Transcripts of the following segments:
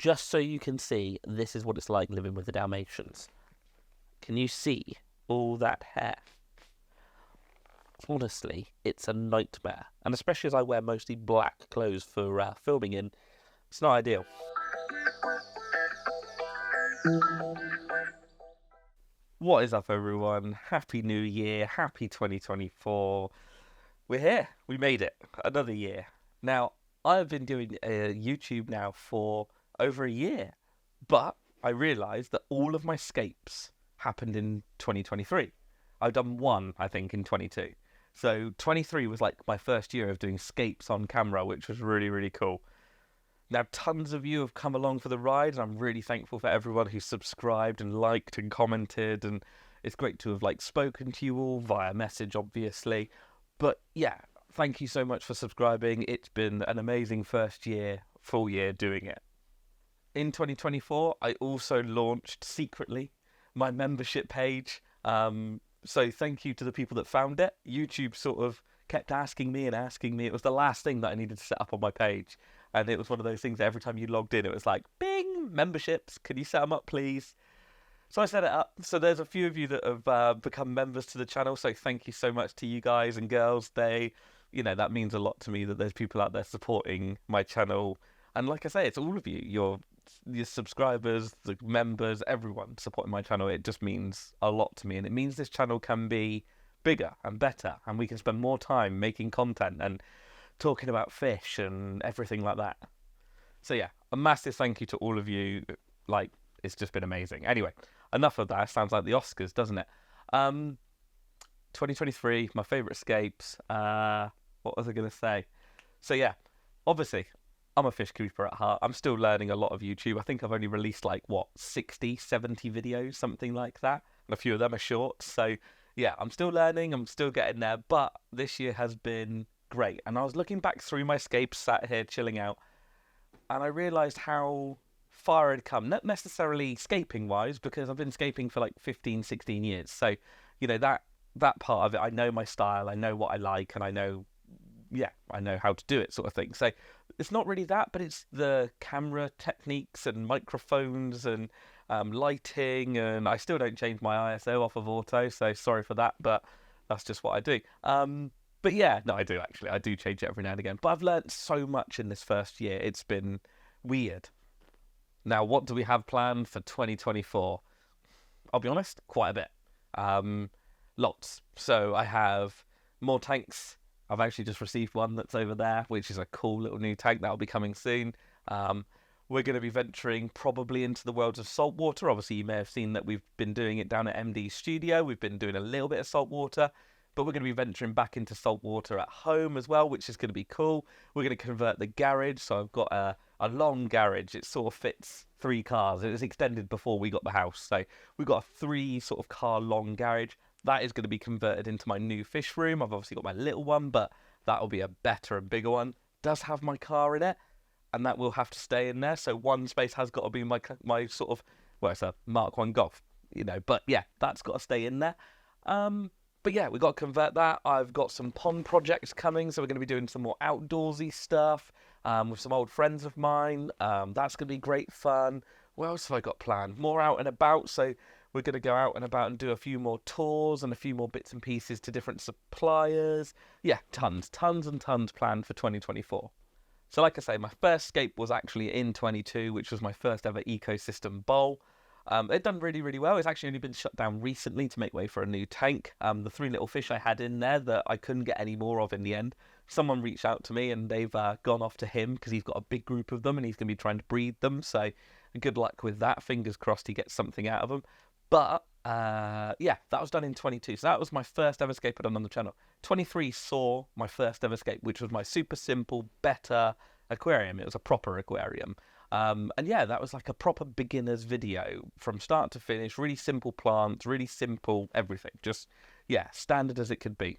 just so you can see, this is what it's like living with the Dalmatians. Can you see all that hair? Honestly, it's a nightmare. And especially as I wear mostly black clothes for filming in, it's not ideal. What is up, everyone? Happy New Year. Happy 2024. We're here. We made it. Another year. Now, I've been doing YouTube now for over a year. But I realised that all of my scapes happened in 2023. I've done one, I think, in 22. So 23 was like my first year of doing scapes on camera, which was really, really cool. Now, tons of you have come along for the ride, and I'm really thankful for everyone who subscribed and liked and commented, and it's great to have spoken to you all via message, obviously. But yeah, thank you so much for subscribing. It's been an amazing first year, full year doing it. In 2024, I also launched secretly my membership page. So thank you to the people that found it. YouTube sort of kept asking me. It was the last thing that I needed to set up on my page. And it was one of those things that every time you logged in, it was like, bing, memberships. Can you set them up, please? So I set it up. So there's a few of you that have become members to the channel. So thank you so much to you guys and girls. That means a lot to me that there's people out there supporting my channel. And like I say, it's all of you. Your subscribers, the members, everyone supporting my channel. It just means a lot to me. And it means this channel can be bigger and better. And we can spend more time making content and talking about fish and everything like that. So yeah, a massive thank you to all of you. It's just been amazing. Anyway, enough of that. Sounds like the Oscars, doesn't it? 2023, my favourite escapes. What was I going to say? So yeah, obviously, I'm a fish keeper at heart. I'm still learning a lot of YouTube. I think I've only released 60, 70 videos, something like that. And a few of them are short. So yeah, I'm still learning. I'm still getting there. But this year has been great. And I was looking back through my scapes, sat here chilling out, and I realised how far I'd come. Not necessarily scaping wise, because I've been scaping for 15, 16 years. So, that part of it, I know my style, I know what I like, and I know how to do it, sort of thing. So it's not really that, but it's the camera techniques and microphones and lighting, and I still don't change my ISO off of auto, so sorry for that, but that's just what I do. But yeah, no, I do actually. I do change it every now and again. But I've learned so much in this first year. It's been weird. Now, what do we have planned for 2024? I'll be honest, quite a bit. Lots. So I have more tanks. I've actually just received one that's over there, which is a cool little new tank that'll be coming soon. We're going to be venturing probably into the worlds of saltwater. Obviously, you may have seen that we've been doing it down at MD's studio. We've been doing a little bit of saltwater. But we're going to be venturing back into saltwater at home as well, which is going to be cool. We're going to convert the garage. So I've got a long garage. It sort of fits 3 cars. It was extended before we got the house. So we've got a 3 sort of car long garage. That is going to be converted into my new fish room. I've obviously got my little one, but that'll be a better and bigger one. Does have my car in it, and that will have to stay in there. So one space has got to be my sort of, it's a Mark 1 Golf, But yeah, that's got to stay in there. But yeah, we've got to convert that. I've got some pond projects coming, so we're going to be doing some more outdoorsy stuff with some old friends of mine. That's going to be great fun. What else have I got planned? More out and about, so we're going to go out and about and do a few more tours and a few more bits and pieces to different suppliers. Yeah, tons and tons planned for 2024. So like I say, my first scape was actually in 22, which was my first ever ecosystem bowl. It done really, really well. It's actually only been shut down recently to make way for a new tank. The 3 little fish I had in there that I couldn't get any more of in the end, someone reached out to me and they've gone off to him because he's got a big group of them and he's going to be trying to breed them. So good luck with that. Fingers crossed he gets something out of them. But yeah, that was done in 22. So that was my first ever scape I'd done on the channel. 23 saw my first ever scape, which was my super simple Betta aquarium. It was a proper aquarium. And yeah, that was like a proper beginner's video from start to finish. Really simple plants, really simple everything. Just, yeah, standard as it could be.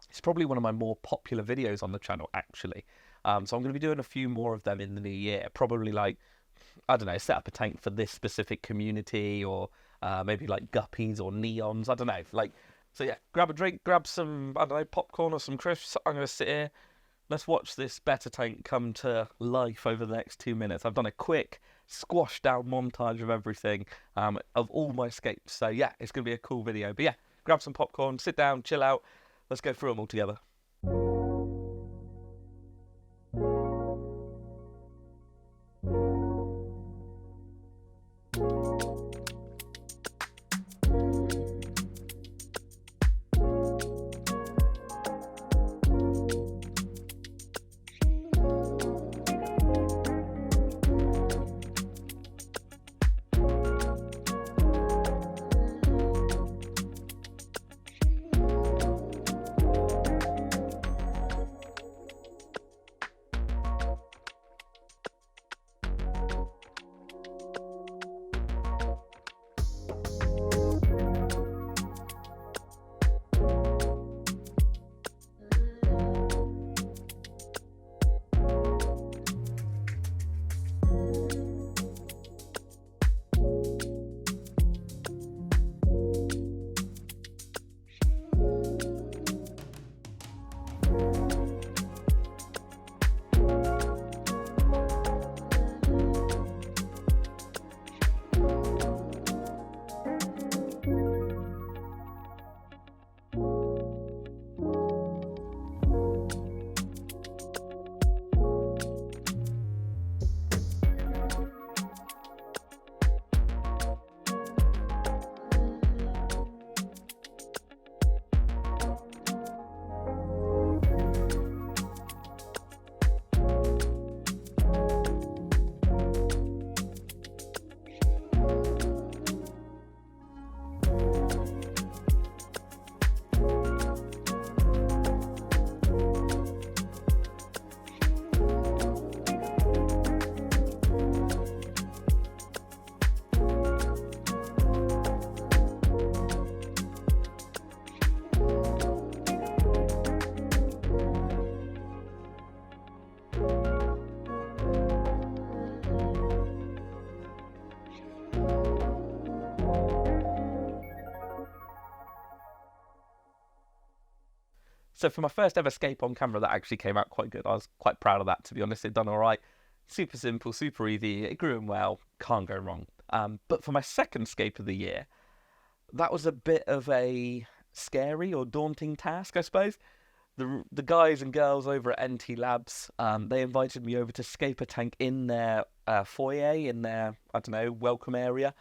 It's probably one of my more popular videos on the channel, actually. So I'm going to be doing a few more of them in the new year. Probably I don't know, set up a tank for this specific community, or maybe guppies or neons. I don't know. So yeah, grab a drink, grab some, I don't know, popcorn or some crisps. I'm going to sit here. Let's watch this Betta tank come to life over the next 2 minutes. I've done a quick squashed down montage of everything, of all my escapes. So yeah, it's going to be a cool video. But yeah, grab some popcorn, sit down, chill out. Let's go through them all together. So for my first ever escape on camera, that actually came out quite good. I was quite proud of that, to be honest. It done all right. Super simple, super easy. It grew in well. Can't go wrong. But for my second escape of the year, that was a bit of a scary or daunting task, I suppose. The guys and girls over at NT Labs, they invited me over to scape a tank in their foyer, in their, I don't know, welcome area.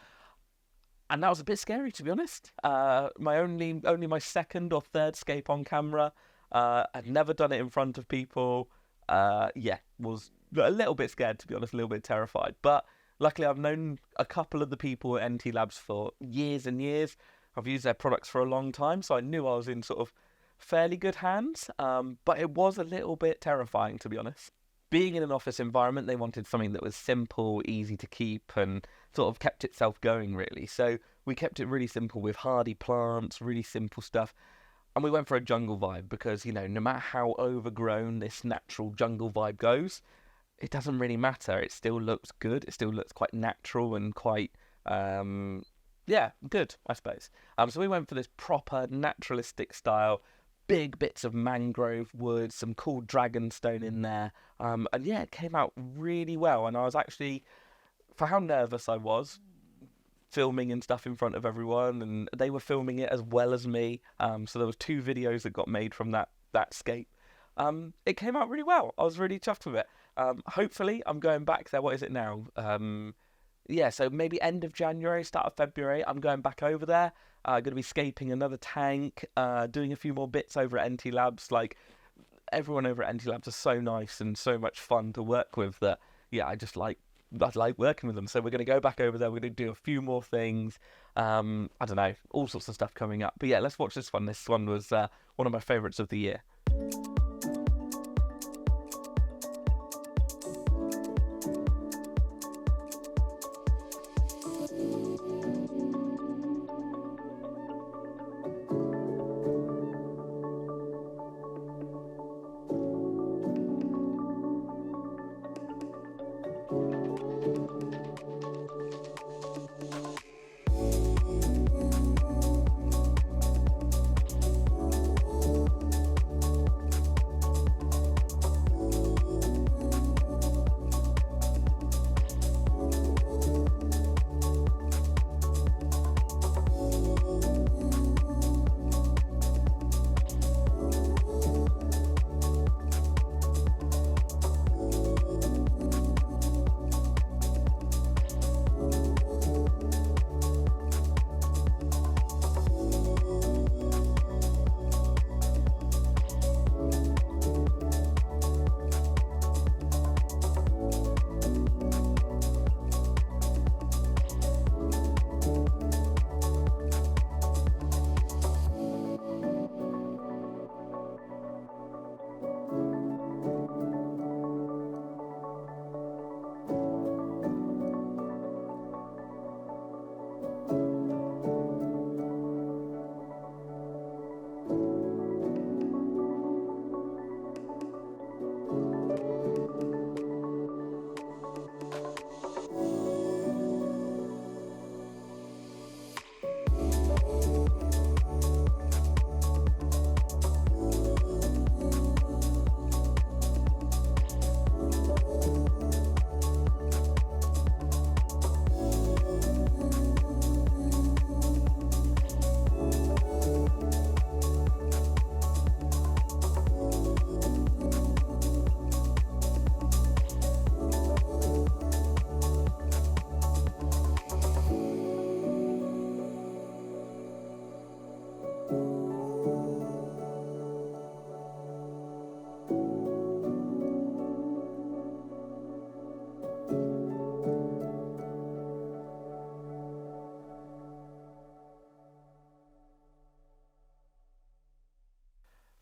And that was a bit scary, to be honest. Only my second or third escape on camera. I'd never done it in front of people. Yeah, was a little bit scared, to be honest, a little bit terrified. But luckily, I've known a couple of the people at NT Labs for years and years. I've used their products for a long time, so I knew I was in sort of fairly good hands. But it was a little bit terrifying, to be honest. Being in an office environment, they wanted something that was simple, easy to keep, and sort of kept itself going, really. So we kept it really simple with hardy plants, really simple stuff. And we went for a jungle vibe because, you know, no matter how overgrown this natural jungle vibe goes, it doesn't really matter. It still looks good. It still looks quite natural and quite, yeah, good, I suppose. So we went for this proper naturalistic style, big bits of mangrove wood, some cool dragonstone in there. And yeah, it came out really well. And I was actually, for how nervous I was, filming and stuff in front of everyone, and they were filming it as well as me. So there was 2 videos that got made from that scape. It came out really well. I was really chuffed with it. Hopefully, I'm going back there. What is it now? Yeah, so maybe end of January, start of February, I'm going back over there. Going to be scaping another tank, doing a few more bits over at NT Labs. Like, everyone over at NT Labs are so nice and so much fun to work with that, yeah, I like working with them. So we're going to go back over there. We're going to do a few more things. I don't know, all sorts of stuff coming up. But yeah, let's watch this one. This one was one of my favourites of the year.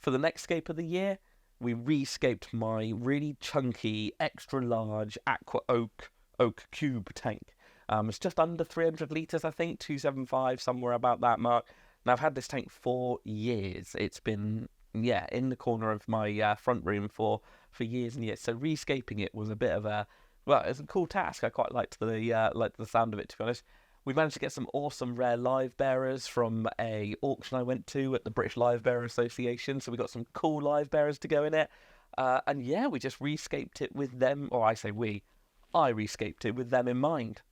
For the next scape of the year, we rescaped my really chunky, extra large aqua oak cube tank. It's just under 300 litres, I think, 275, somewhere about that mark. And I've had this tank for years. It's been, yeah, in the corner of my front room for years and years. So rescaping it was a bit of a, well, it's a cool task. I quite liked the sound of it, to be honest. We managed to get some awesome rare Livebearers from a auction I went to at the British Livebearer Association. So we got some cool Livebearers to go in it. And yeah, we just rescaped it with them, or I say we, I rescaped it with them in mind.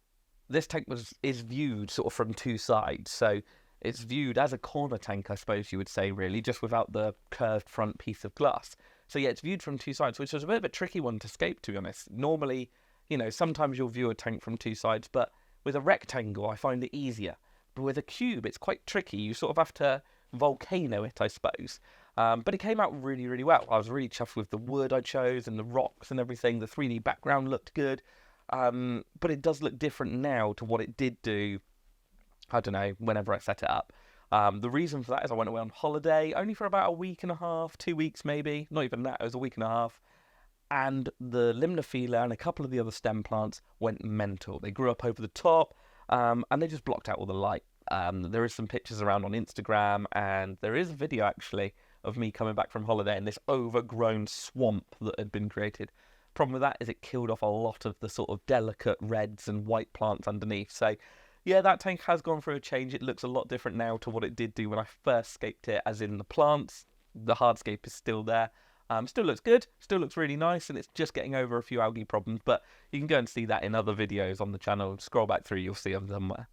This tank is viewed sort of from two sides. So it's viewed as a corner tank, I suppose you would say, really, just without the curved front piece of glass. So yeah, it's viewed from two sides, which was a bit of a tricky one to scape, to be honest. Normally, you know, sometimes you'll view a tank from two sides, but with a rectangle, I find it easier. But with a cube, it's quite tricky. You sort of have to volcano it, I suppose. But it came out really, really well. I was really chuffed with the wood I chose and the rocks and everything. The 3D background looked good. But it does look different now to what it did do, I don't know, whenever I set it up. The reason for that is I went away on holiday, only for about a week and a half, 2 weeks maybe. Not even that, it was a week and a half. And the Limnophila and a couple of the other stem plants went mental. They grew up over the top, and they just blocked out all the light. There is some pictures around on Instagram, and there is a video, actually, of me coming back from holiday in this overgrown swamp that had been created. Problem with that is it killed off a lot of the sort of delicate reds and white plants underneath. So, yeah, that tank has gone through a change. It looks a lot different now to what it did do when I first scaped it, as in the plants. The hardscape is still there. Still looks good, still looks really nice, and it's just getting over a few algae problems, but you can go and see that in other videos on the channel. Scroll back through, you'll see them somewhere.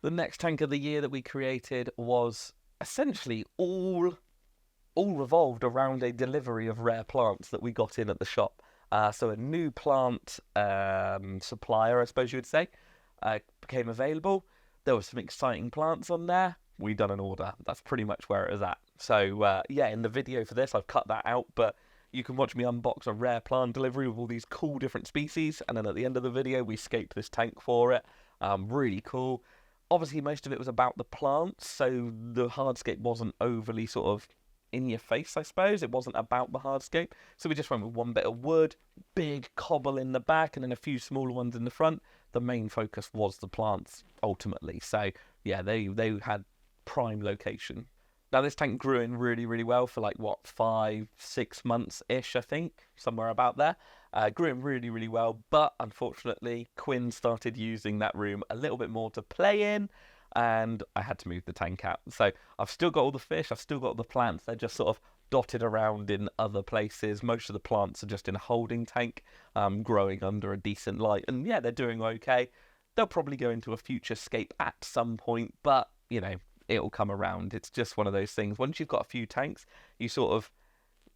The next tank of the year that we created was essentially all revolved around a delivery of rare plants that we got in at the shop. So a new plant supplier, I suppose you would say, became available. There were some exciting plants on there. We done an order. That's pretty much where it was at. So yeah, in the video for this, I've cut that out, but you can watch me unbox a rare plant delivery with all these cool different species, and then at the end of the video, we scaped this tank for it. Really cool. Obviously, most of it was about the plants, so the hardscape wasn't overly sort of in your face, I suppose. It wasn't about the hardscape. So we just went with one bit of wood, big cobble in the back, and then a few smaller ones in the front. The main focus was the plants, ultimately. So, yeah, they had prime location. Now, this tank grew in really, really well for like, what, 5-6 months-ish, I think, somewhere about there. Grew in really, really well, but unfortunately, Quinn started using that room a little bit more to play in, and I had to move the tank out. So I've still got all the fish, I've still got all the plants. They're just sort of dotted around in other places. Most of the plants are just in a holding tank, growing under a decent light. And yeah, they're doing okay. They'll probably go into a future scape at some point, but, you know, it'll come around. It's just one of those things. Once you've got a few tanks, you sort of,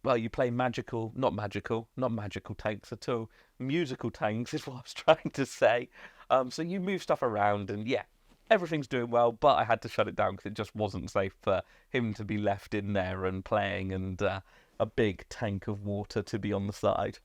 well, you play not magical tanks at all. Musical tanks is what I was trying to say. So you move stuff around, and yeah, everything's doing well, but I had to shut it down because it just wasn't safe for him to be left in there and playing, and a big tank of water to be on the side.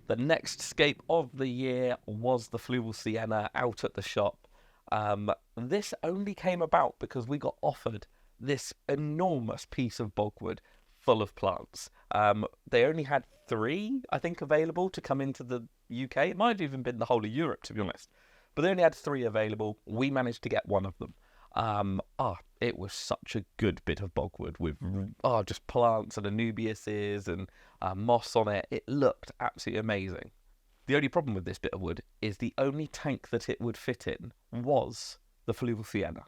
The next scape of the year was the fluval Sienna out at the shop. This only came about because we got offered this enormous piece of bogwood full of plants. They only had 3, I think, available to come into the UK. It might have even been the whole of Europe, to be honest. But they only had 3 available. We managed to get one of them. It was such a good bit of bogwood with just plants and Anubiases and moss on it. It looked absolutely amazing. The only problem with this bit of wood is the only tank that it would fit in was the fluval Sienna.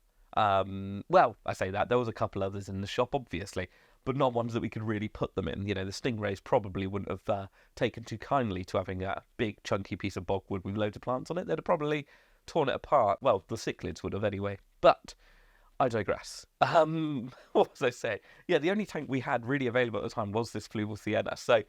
Well, I say that, there was a couple others in the shop, obviously, but not ones that we could really put them in. You know, the stingrays probably wouldn't have taken too kindly to having a big chunky piece of bogwood with loads of plants on it. They'd have probably torn it apart. Well, the cichlids would have anyway. But I digress. What was I saying? Yeah, the only tank we had really available at the time was this fluval Sienna. So,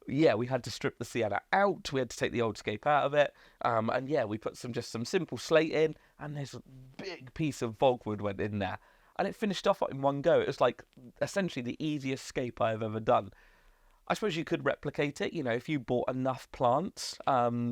yeah, we had to strip the Sienna out. We had to take the old scape out of it. And yeah, we put some simple slate in, and this big piece of bogwood went in there. And it finished off in one go. It was like essentially the easiest scape I have ever done. I suppose you could replicate it, you know, if you bought enough plants,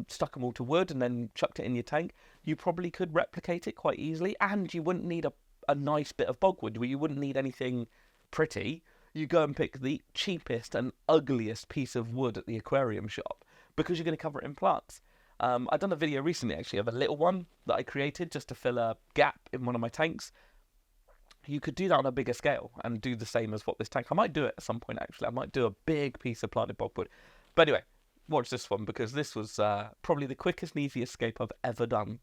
stuck them all to wood and then chucked it in your tank, you probably could replicate it quite easily, and you wouldn't need a nice bit of bogwood. You wouldn't need anything pretty. you go and pick the cheapest and ugliest piece of wood at the aquarium shop because you're going to cover it in plants. I've done a video recently, actually, of a little one that I created just to fill a gap in one of my tanks. You could do that on a bigger scale and do the same as what this tank... I might do it at some point, actually. I might do a big piece of planted bogwood. But anyway, watch this one, because this was probably the quickest and easiest escape I've ever done.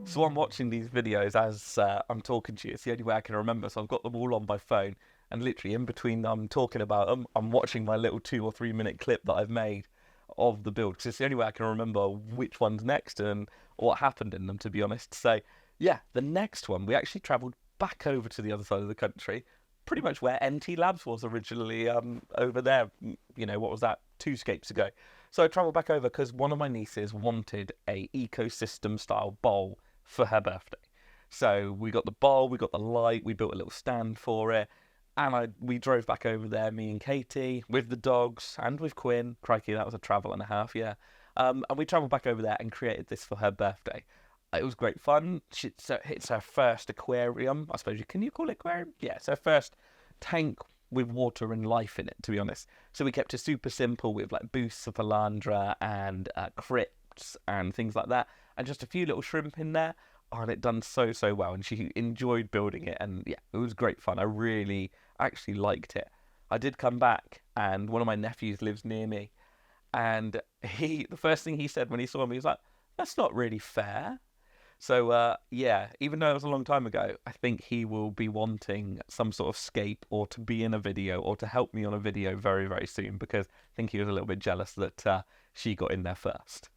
So I'm watching these videos as I'm talking to you. It's the only way I can remember. So I've got them all on my phone, and literally in between I'm talking about them, I'm watching my little 2 or 3 minute clip that I've made of the build, because it's the only way I can remember which one's next and what happened in them, to be honest. So yeah, the next one, we actually travelled back over to the other side of the country, pretty much where NT Labs was originally, over there, you know, what was that, 2 scapes ago. So I travelled back over because one of my nieces wanted a ecosystem style bowl for her birthday. So we got the bowl, we got the light, we built a little stand for it, and we drove back over there, me and Katie, with the dogs and with Quinn. Crikey, that was a travel and a half, yeah. And we travelled back over there and created this for her birthday. It was great fun. It's her first aquarium, I suppose. Can you call it aquarium? Yeah, it's her first tank with water and life in it, to be honest. So we kept it super simple with like boosts of Philandra and crypts and things like that, and just a few little shrimp in there. Oh, and it done so well, and she enjoyed building it, and yeah, it was great fun. I really actually liked it. I did come back, and one of my nephews lives near me, and the first thing he said when he saw me was like, "That's not really fair." So yeah, even though it was a long time ago, I think he will be wanting some sort of scape or to be in a video or to help me on a video very, very soon, because I think he was a little bit jealous that she got in there first.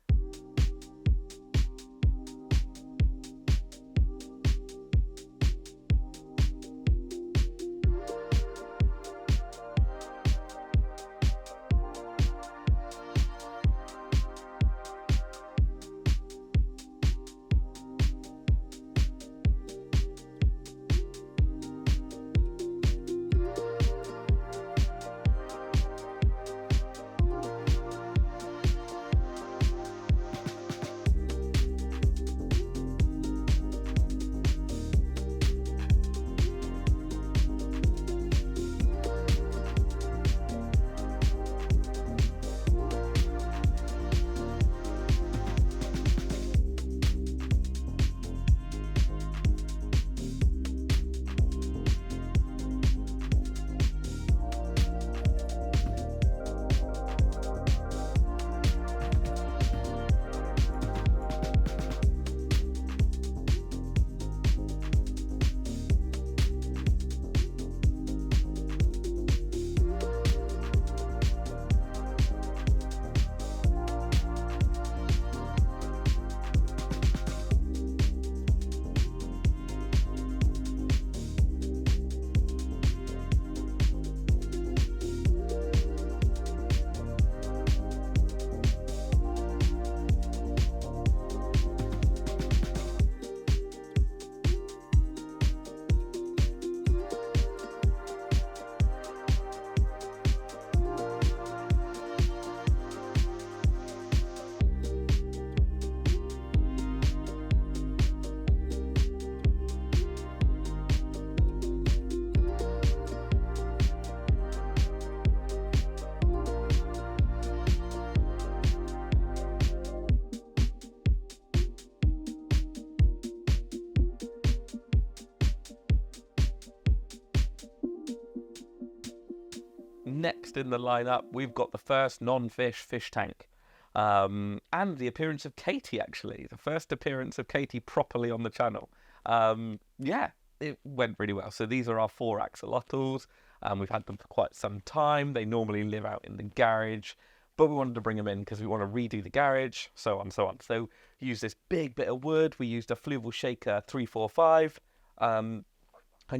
next in the lineup, we've got the first non-fish fish tank. And the appearance of Katie, actually. The first appearance of Katie properly on the channel. Yeah, it went really well. So these are our 4 axolotls. We've had them for quite some time. They normally live out in the garage, but we wanted to bring them in because we want to redo the garage, so on, so on. So we used this big bit of wood. We used a Fluval Shaker 345. And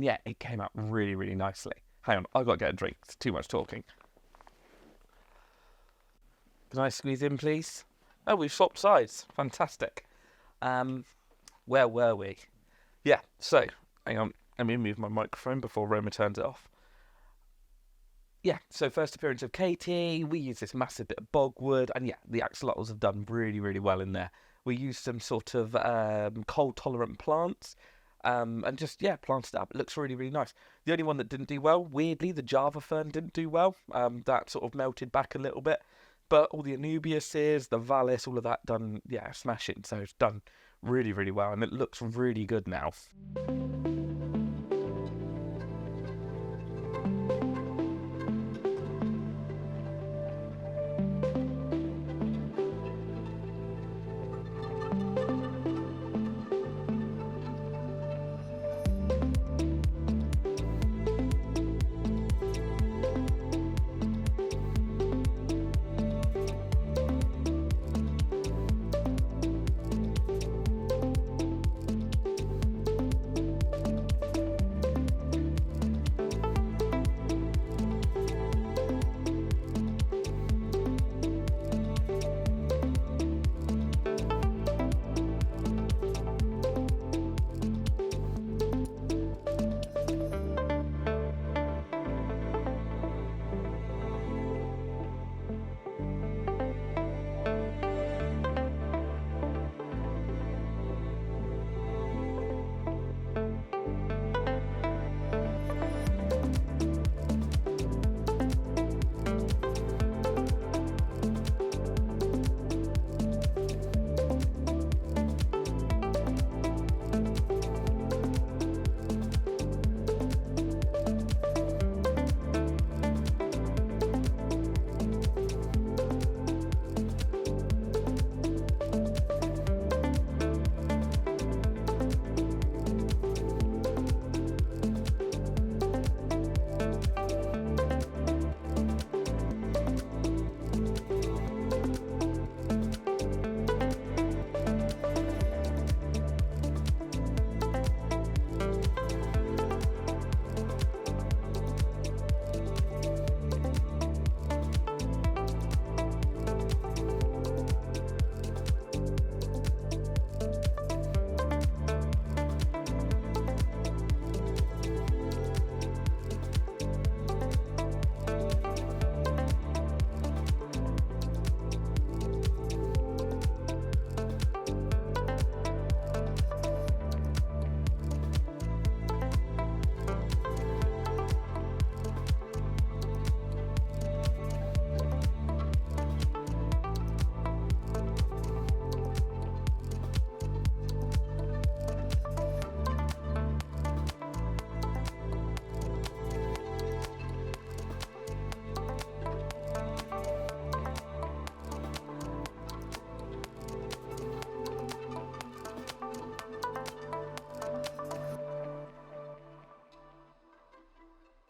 yeah, it came out really, really nicely. Hang on, I've got to get a drink. It's too much talking. Can I squeeze in, please? Oh, we've swapped sides. Fantastic. Where were we? Yeah, so, hang on. Let me move my microphone before Roma turns it off. Yeah, so first appearance of Katie. We used this massive bit of bogwood. And yeah, the axolotls have done really, really well in there. We used some sort of cold-tolerant plants. And just, yeah, planted it up. It looks really, really nice. The only one that didn't do well, weirdly, the Java fern didn't do well. That sort of melted back a little bit. But all the Anubiuses, the Vallis, all of that done, yeah, smashing. So it's done really, really well. And it looks really good now.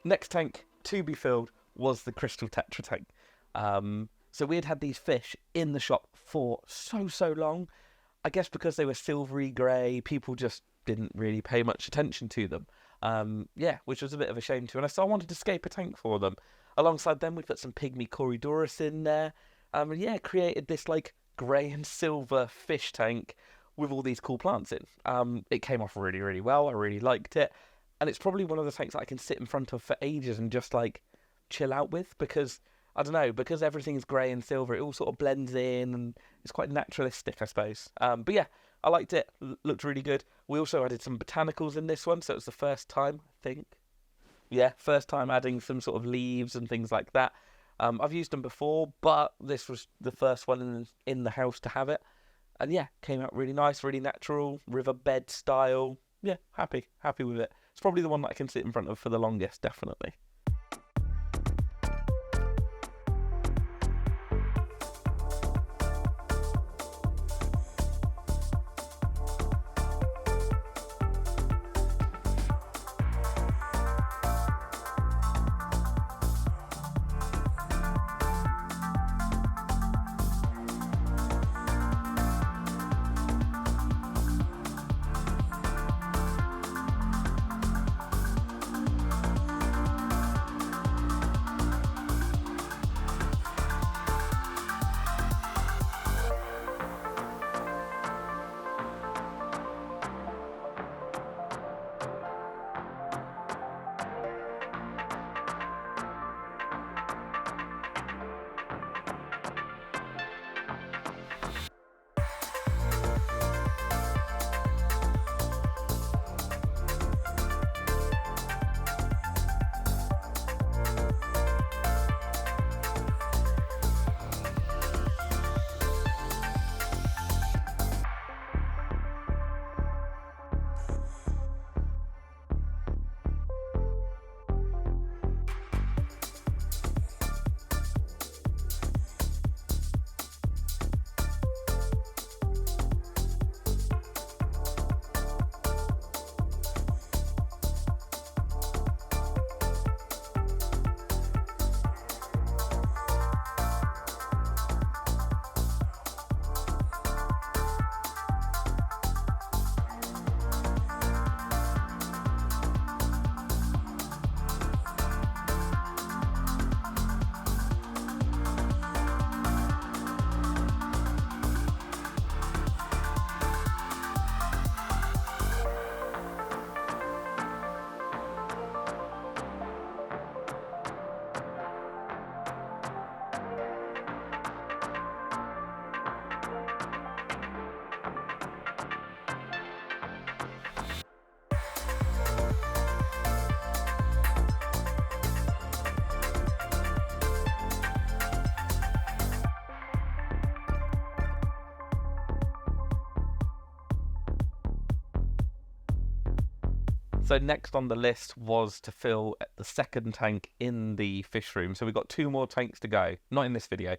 Next tank to be filled was the crystal Tetra tank. So we had these fish in the shop for so long. I guess because they were silvery grey, people just didn't really pay much attention to them. Yeah, which was a bit of a shame to. And so I wanted to scape a tank for them. Alongside them, we put some pygmy Corydoras in there. And yeah, created this like grey and silver fish tank with all these cool plants in. It came off really, really well. I really liked it. And it's probably one of the tanks that I can sit in front of for ages and just like chill out with, because I don't know, because everything's grey and silver, it all sort of blends in and it's quite naturalistic, I suppose. But yeah, I liked it. Looked really good. We also added some botanicals in this one, so it was the first time, I think. Yeah, first time adding some sort of leaves and things like that. I've used them before, but this was the first one in the house to have it. And yeah, came out really nice, really natural, riverbed style. Yeah, happy with it. It's probably the one that I can sit in front of for the longest, definitely. So next on the list was to fill the second tank in the fish room. So we've got 2 more tanks to go. Not in this video.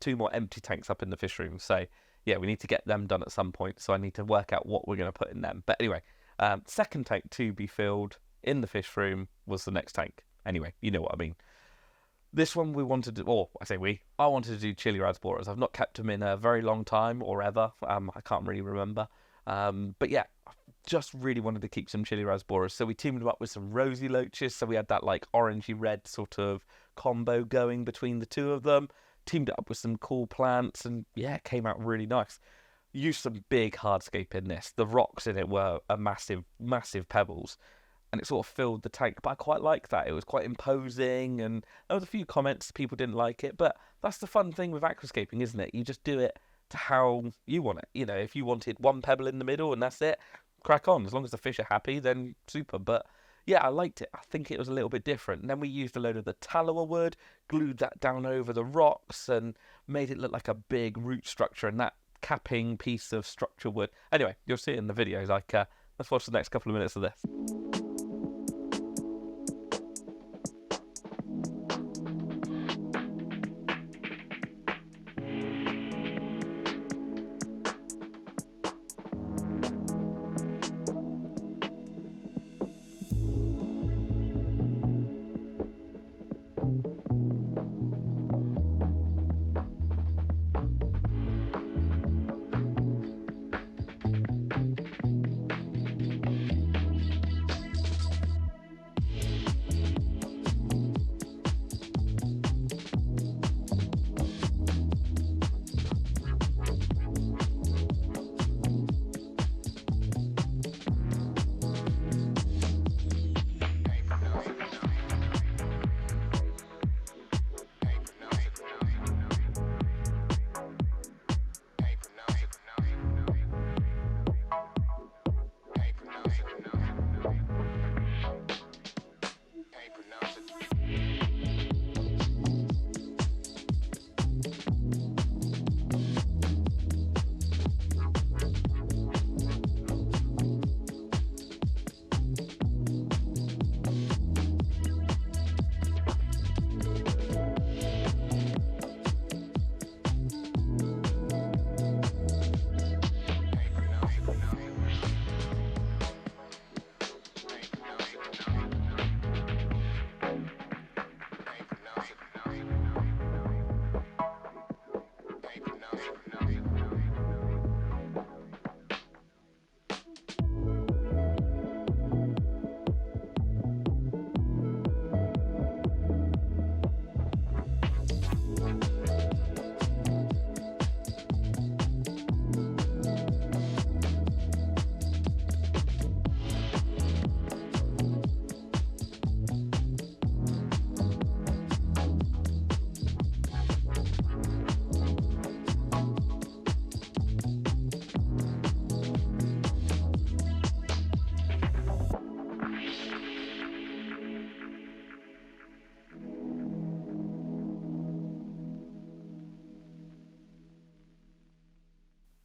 2 more empty tanks up in the fish room. So yeah, we need to get them done at some point. So I need to work out what we're going to put in them. But anyway, second tank to be filled in the fish room was the next tank. Anyway, you know what I mean. This one we wanted to, or I say I wanted to do Chilli Rasboras. I've not kept them in a very long time or ever. I can't really remember. But yeah, just really wanted to keep some Chilli Rasboras. So we teamed them up with some rosy loaches. So we had that like orangey red sort of combo going between the 2 of them. Teamed it up with some cool plants and yeah, it came out really nice. Used some big hardscape in this. The rocks in it were a massive, massive pebbles. And it sort of filled the tank, but I quite like that. It was quite imposing, and there was a few comments, people didn't like it, but that's the fun thing with aquascaping, isn't it? You just do it to how you want it. You know, if you wanted 1 pebble in the middle and that's it, crack on. As long as the fish are happy, then super. But yeah, I liked it. I think it was a little bit different. And then we used a load of the tallow wood, glued that down over the rocks, and made it look like a big root structure, and that capping piece of structure wood. Anyway, you'll see it in the videos. Like, let's watch the next couple of minutes of this.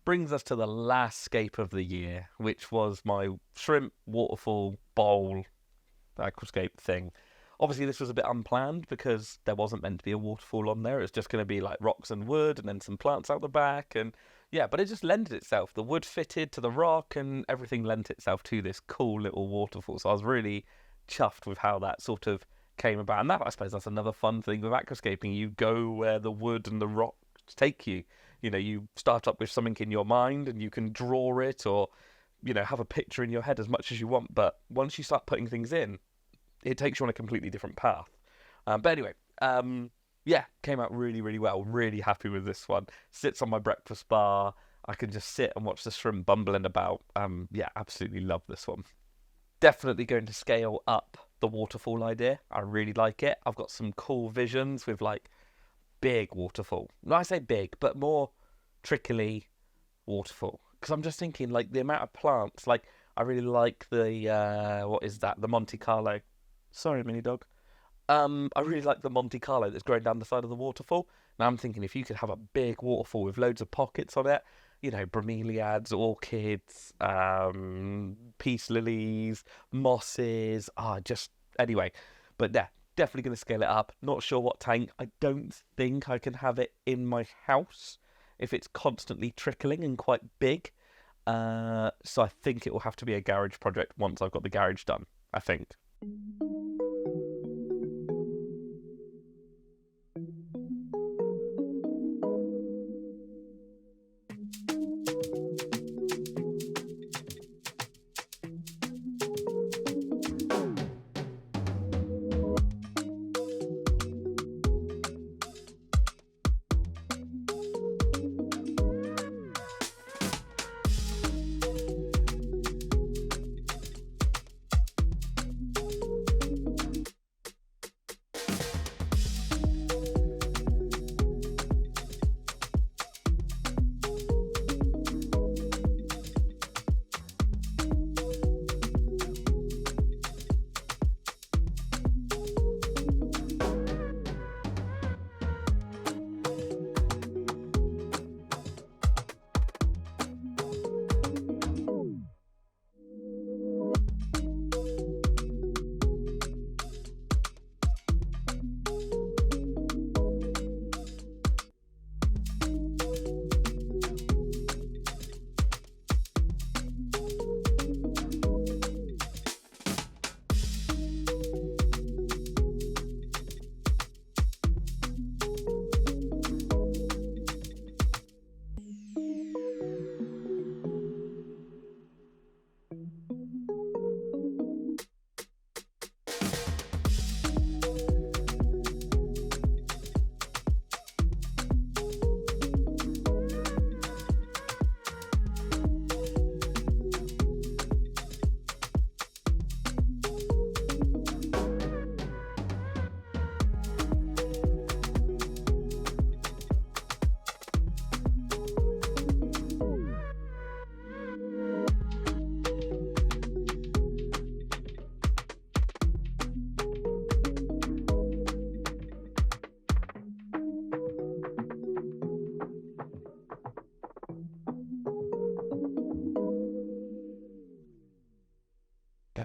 Brings us to the last scape of the year, which was my shrimp waterfall bowl aquascape thing. Obviously, this was a bit unplanned because there wasn't meant to be a waterfall on there. It's just going to be like rocks and wood and then some plants out the back. And yeah, but it just lended itself. The wood fitted to the rock and everything lent itself to this cool little waterfall. So I was really chuffed with how that sort of came about. And that, I suppose, that's another fun thing with aquascaping. You go where the wood and the rocks take you. You know, you start up with something in your mind and you can draw it or, you know, have a picture in your head as much as you want. But once you start putting things in, it takes you on a completely different path. But anyway, yeah, came out really, really well. Really happy with this one. Sits on my breakfast bar. I can just sit and watch the shrimp bumbling about. Yeah, absolutely love this one. Definitely going to scale up the waterfall idea. I really like it. I've got some cool visions with like big waterfall. Not I say big, but more trickly waterfall. Because I'm just thinking like the amount of plants. Like I really like the what is that? The Monte Carlo. Sorry, mini dog. I really like the Monte Carlo that's growing down the side of the waterfall. Now I'm thinking if you could have a big waterfall with loads of pockets on it, you know, bromeliads, orchids, peace lilies, mosses, just anyway. But yeah, definitely going to scale it up. Not sure what tank. I don't think I can have it in my house if it's constantly trickling and quite big. So I think it will have to be a garage project once I've got the garage done, I think.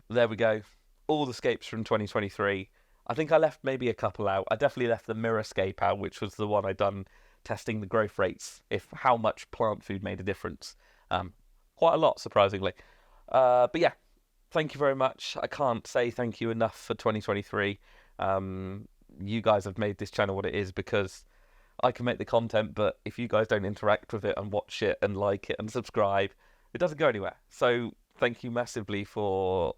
There we go. All the scapes from 2023. I think I left maybe a couple out. I definitely left the mirror scape out, which was the one I done testing the growth rates, if how much plant food made a difference. Quite a lot, surprisingly. But yeah, thank you very much. I can't say thank you enough for 2023. You guys have made this channel what it is because I can make the content, but if you guys don't interact with it and watch it and like it and subscribe, it doesn't go anywhere. So thank you massively for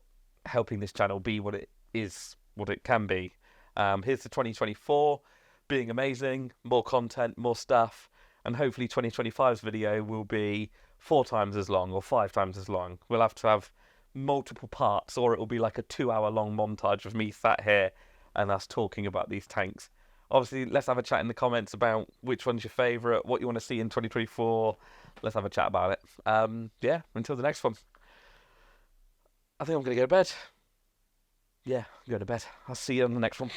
helping this channel be what it is, what it can be. Here's to 2024 being amazing, more content, more stuff, and hopefully 2025's video will be 4 times as long or 5 times as long. We'll have to have multiple parts, or it will be like a 2-hour long montage of me sat here and us talking about these tanks. Obviously, let's have a chat in the comments about which one's your favourite, what you want to see in 2024. Let's have a chat about it. Yeah, until the next one. I think I'm going to go to bed. Yeah, go to bed. I'll see you on the next one.